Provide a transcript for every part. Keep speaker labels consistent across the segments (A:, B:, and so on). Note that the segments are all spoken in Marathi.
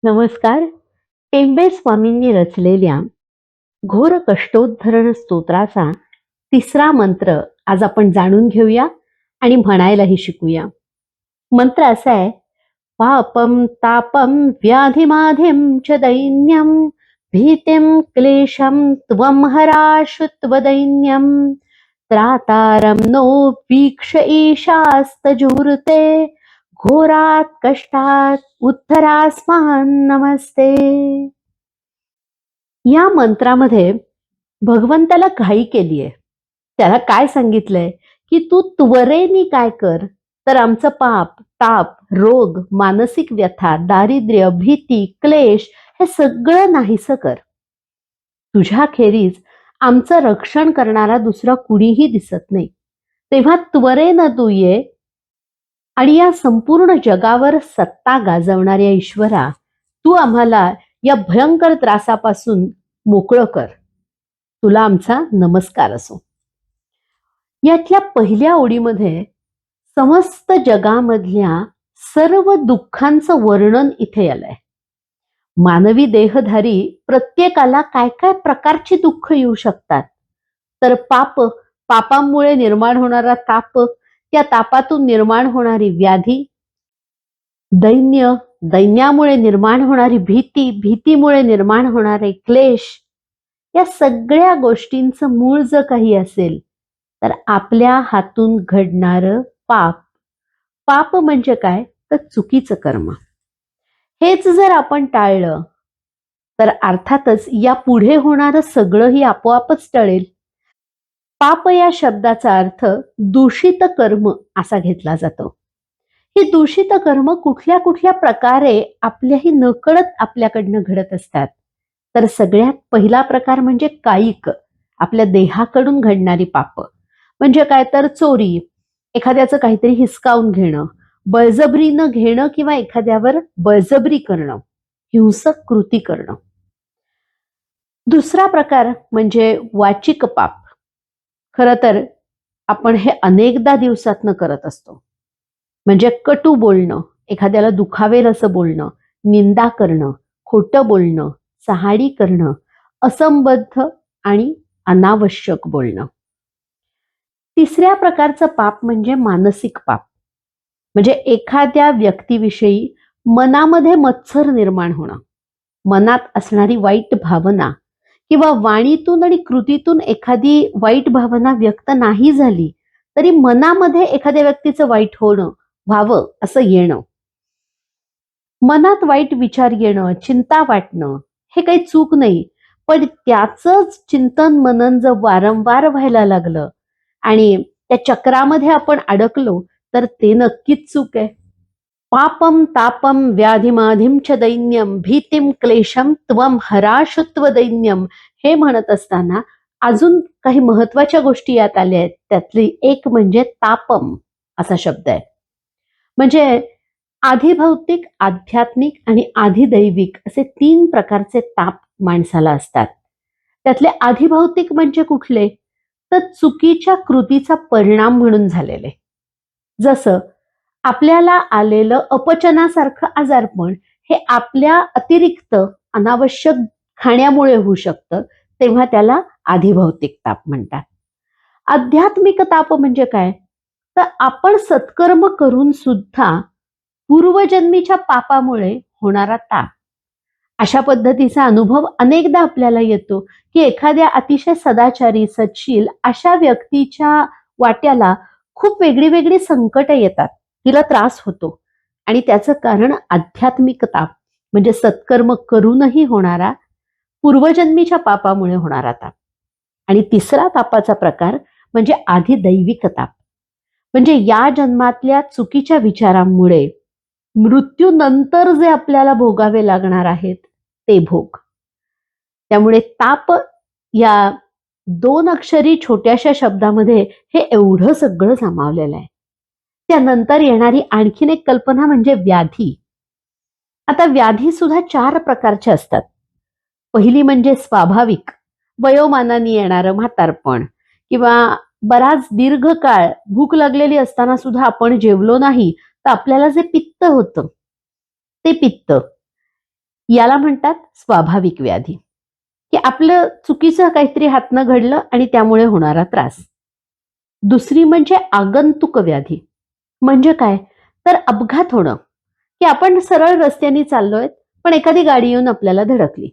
A: नमस्कार. टेंबे स्वामींनी रचलेल्या घोर कष्टोद्धरण स्तोत्राचा तिसरा मंत्र आज आपण जाणून घेऊया आणि म्हणायलाही शिकूया. मंत्र असा आहे: पापम तापम व्याधिमाधिम च दैन्यम भीतिम क्लेशम त्वम हराशुत्वदैन्यम त्रातारम नो वीक्ष ईशास्तजूर्ते घोरात कष्टात उद्धरास्मान नमस्ते. या मंत्रामध्ये भगवंताला घाई केलीये. त्याला काय सांगितलंय की तू त्वरेने काय कर, तर आमचं पाप, ताप, रोग, मानसिक व्यथा, दारिद्र्य, भीती, क्लेश हे सगळं नाहीसं कर. तुझ्याखेरीज आमचं रक्षण करणारा दुसरा कुणीही दिसत नाही. तेव्हा त्वरेनं तू ये आणि या संपूर्ण जगावर सत्ता गाजवणाऱ्या ईश्वरा, तू आम्हाला या भयंकर त्रासापासून मोकळं कर. तुला आमचा नमस्कार असो. यातल्या पहिल्या ओळीमध्ये समस्त जगामधल्या सर्व दुःखांचं वर्णन इथे आलंय. मानवी देहधारी प्रत्येकाला काय काय प्रकारची दुःख येऊ शकतात. तर पापामुळे निर्माण होणारा ताप, त्या तापातून निर्माण होणारी व्याधी, दैन्यामुळे निर्माण होणारी भीती, भीतीमुळे निर्माण होणारे क्लेश, या सगळ्या गोष्टींचं मूळ जर काही असेल तर आपल्या हातून घडणारं पाप. पाप म्हणजे काय, तर चुकीचं कर्म. हेच जर आपण टाळलं तर अर्थातच या पुढे होणारं सगळंही आपोआपच टळेल. पाप या शब्दाचा अर्थ दूषित कर्म असा घेतला जातो. ही दूषित कर्म कुठल्या कुठल्या प्रकारे आपल्याही नकळत आपल्याकडनं घडत असतात. तर सगळ्यात पहिला प्रकार म्हणजे कायिक, आपल्या देहाकडून घडणारी पाप. म्हणजे काय, तर चोरी, एखाद्याचं काहीतरी हिसकावून घेणं, बळजबरीनं घेणं किंवा एखाद्यावर बळजबरी करणं, हिंसक कृती करणं. दुसरा प्रकार म्हणजे वाचिक पाप. खरं तर आपण हे अनेकदा दिवसातनं करत असतो. म्हणजे कटू बोलणं, एखाद्याला दुखावेल असं बोलणं, निंदा करणं, खोटं बोलणं, चहाडी करणं, असंबद्ध आणि अनावश्यक बोलणं. तिसऱ्या प्रकारचं पाप म्हणजे मानसिक पाप. म्हणजे एखाद्या व्यक्तीविषयी मनामध्ये मत्सर निर्माण होणं, मनात असणारी वाईट भावना किंवा वाणीतून आणि कृतीतून एखादी वाईट भावना व्यक्त नाही झाली तरी मनामध्ये एखाद्या व्यक्तीचं वाईट होणं, व्हावं असं येणं. मनात वाईट विचार येणं, चिंता वाटणं हे काही चूक नाही. पण त्याचंच चिंतन मनन जर वारंवार व्हायला लागलं आणि त्या चक्रामध्ये आपण अडकलो तर ते नक्कीच चूक आहे. पापम तापम व्याधिमाधिम च दैन्यम भीतिम क्लेशम त्वम हराशुत्व दैन्यम हे म्हणत असताना अजून काही महत्वाच्या गोष्टी यात आल्या आहेत. त्यातली एक म्हणजे तापम असा शब्द आहे. म्हणजे आधिभौतिक, आध्यात्मिक आणि आधिदैविक असे 3 प्रकारचे ताप माणसाला असतात. त्यातले आधिभौतिक म्हणजे कुठले, तर चुकीच्या कृतीचा परिणाम म्हणून झालेले. जसं आपल्याला आलेलं अपचनासारखं आजारपण हे आपल्या अतिरिक्त अनावश्यक खाण्यामुळे होऊ शकतं, तेव्हा त्याला आधिभौतिक ताप म्हणतात. आध्यात्मिक ताप म्हणजे काय, तर आपण सत्कर्म करून सुद्धा पूर्वजन्मीच्या पापामुळे होणारा ताप. अशा पद्धतीचा अनुभव अनेकदा आपल्याला येतो की एखाद्या अतिशय सदाचारी, सत्शील अशा व्यक्तीच्या वाट्याला खूप वेगळी वेगळी संकट येतात, तिला त्रास होतो आणि त्याचं कारण आध्यात्मिक ताप म्हणजे सत्कर्म करूनही होणारा पूर्वजन्मीच्या पापामुळे होणारा ताप. आणि तिसरा तापाचा प्रकार म्हणजे आधिदैविक ताप. म्हणजे या जन्मातल्या चुकीच्या विचारांमुळे मृत्यूनंतर जे आपल्याला भोगावे लागणार आहेत ते भोग. त्यामुळे ताप या 2 अक्षरी छोट्याशा शब्दामध्ये हे एवढं सगळं सामावलेलं आहे. त्यानंतर येणारी आणखीन एक कल्पना म्हणजे व्याधी. आता व्याधी सुद्धा 4 प्रकारच्या असतात. पहिली म्हणजे स्वाभाविक, वयोमानाने येणारं म्हातारपण किंवा बराच दीर्घकाळ भूक लागलेली असताना सुद्धा आपण जेवलो नाही तर आपल्याला जे पित्त होतं ते पित्त. याला म्हणतात स्वाभाविक व्याधी, की आपलं चुकीचं काहीतरी हातनं घडलं आणि त्यामुळे होणारा त्रास. दुसरी म्हणजे आगंतुक व्याधी. म्हणजे काय? तर अपघात होणं, की आपण सरळ रस्त्याने चाललोय, पण एखादी गाडी येऊन आपल्याला धडकली.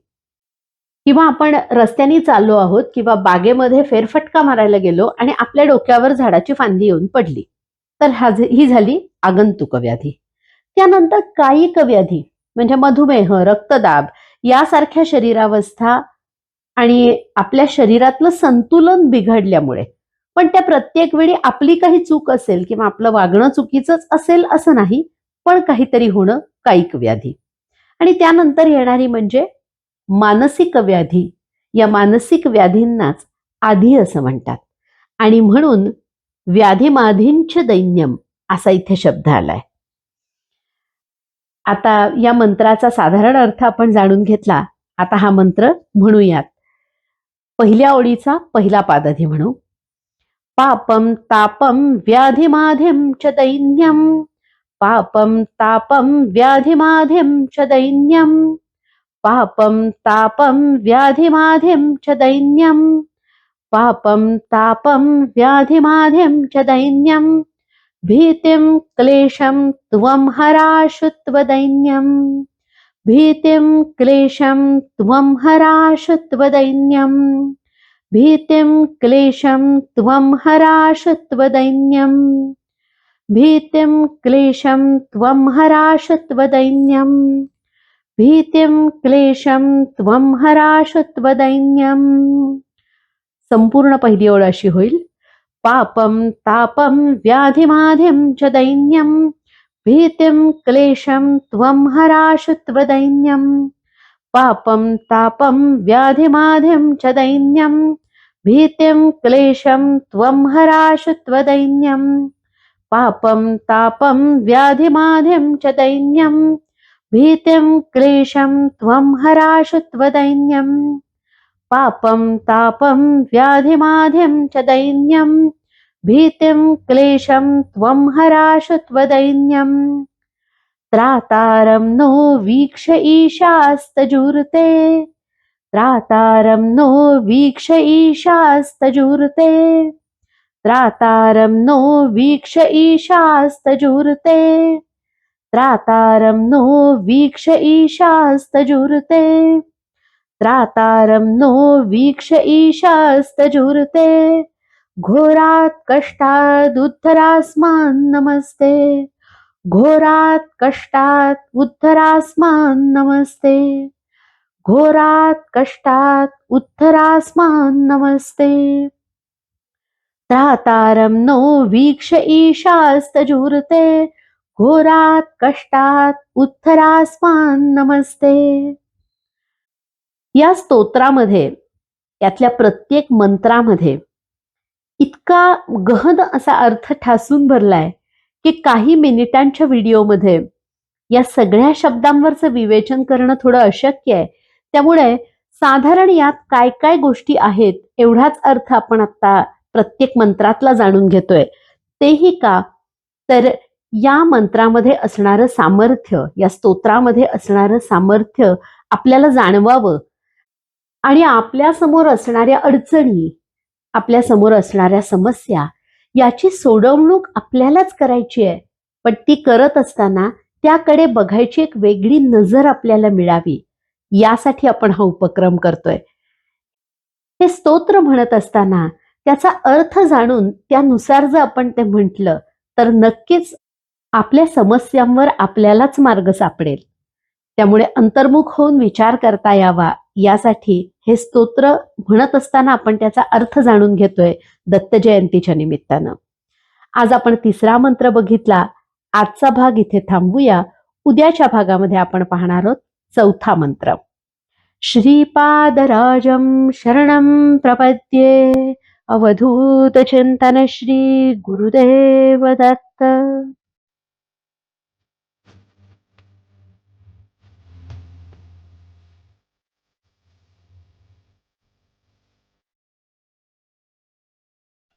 A: किंवा आपण रस्त्याने चाललो आहोत किंवा बागेमध्ये फेरफटका मारायला गेलो आणि आपल्या डोक्यावर झाडाची फांदी येऊन पडली. तर ही झाली आगंतुक व्याधी. त्यानंतर कायिक व्याधी म्हणजे मधुमेह, रक्तदाब यासारख्या शरीरावस्था आणि आपल्या शरीरातलं संतुलन बिघडल्यामुळे. पण त्या प्रत्येक वेळी आपली काही चूक असेल किंवा आपलं वागणं चुकीचंच असेल असं नाही, पण काहीतरी होणं कायिक व्याधी. आणि त्यानंतर येणारी म्हणजे मानसिक व्याधी. या मानसिक व्याधींनाच आधी असं म्हणतात आणि म्हणून व्याधिमाधींच दैन्यम असा इथे शब्द आलाय. आता या मंत्राचा साधारण अर्थ आपण जाणून घेतला. आता हा मंत्र म्हणूयात. पहिल्या ओळीचा पहिला पाद आधी म्हणू. पापम तापम व्याधिमाधिम च दैन्यम. पापम तापम व्याधिमाधिम च दैन्यम. पापम तापम व्याधिमाधिम च दैन्यम. पापम तापम व्याधिमाधिम च दैन्यम. भीतिं क्लेशं त्वं हराशु त्वदैन्यं. भीतिं क्लेशं त्वं हराशु त्वदैन्यं. भीतिं क्लेशं त्वं हराशु त्वदैन्यं. भीतिं क्लेशं त्वं हराशु त्वदैन्यं. भीतिं क्लेशं त्वं हराशु त्वदैन्यं. संपूर्ण पहिली ओळ अशी होईल. पापं तापं व्याधिमाधिं च दैन्यं. भीतिं क्लेशं त्वं हराशु त्वदैन्यं. पापं तापं व्याधिमाधिं च दैन्यं. भीतिं क्लेशं त्वं हराशु त्वदैन्यं. पापं तापं व्याधिमाधिं च दैन्यं. भीतिं क्लेशं त्वं हराशु त्वदैन्यं. पापं तापं व्याधिमाधिं च दैन्यं. भीतिं क्लेशं त्वं हराशु त्वदैन्यं. त्रातारं नो वीक्ष ईशास्तजूर्ते. त्रातारं नो वीक्ष ईशास्तजूर्ते. त्रातारं नो वीक्ष ईशास्तजूर्ते. त्रातारं नो वीक्ष ईशास्तजूर्ते. त्रातारं नो वीक्ष ईशास्तजूर्ते. घोरात् कष्टात् उद्धरास्मान् नमस्ते. घोरात् कष्टात् उद्धरास्मान् नमस्ते. घोरात् कष्टात् उद्धरास्मान् नमस्ते. त्रातारं नो वीक्ष ईशास्तजूर्ते. घोरात् कष्टात् उद्धरास्मान् नमस्ते. या स्तोत्रामध्ये यातल्या प्रत्येक मंत्रामध्ये इतका गहन असा अर्थ ठासून भरलाय की काही मिनिटांच्या व्हिडिओमध्ये या सगळ्या शब्दांवरचं विवेचन करणं थोडं अशक्य आहे. त्यामुळे साधारण यात काय काय गोष्टी आहेत एवढाच अर्थ आपण आता प्रत्येक मंत्रातला जाणून घेतोय. तेही का तर या मंत्रामध्ये असणारं सामर्थ्य, या स्तोत्रामध्ये असणारं सामर्थ्य आपल्याला जाणवावं आणि आपल्या समोर असणाऱ्या अडचणी, आपल्या समोर असणाऱ्या समस्या याची सोडवणूक आपल्यालाच करायची आहे. पण ती करत असताना त्याकडे बघायची एक वेगळी नजर आपल्याला मिळावी यासाठी आपण हा उपक्रम करतोय. हे स्तोत्र म्हणत असताना त्याचा अर्थ जाणून त्यानुसार जर आपण ते म्हटलं तर नक्कीच आपल्या समस्यांवर आपल्यालाच मार्ग सापडेल. त्यामुळे अंतर्मुख होऊन विचार करता यावा यासाठी हे स्तोत्र म्हणत असताना आपण त्याचा अर्थ जाणून घेतोय दत्त जयंतीच्या निमित्तानं. आज आपण तिसरा मंत्र बघितला. आजचा भाग इथे थांबूया. उद्याच्या भागामध्ये आपण पाहणार आहोत चौथा मंत्र. श्रीपादराजं शरणं प्रपद्ये. अवधूत चिंतन श्री गुरुदेव दत्त.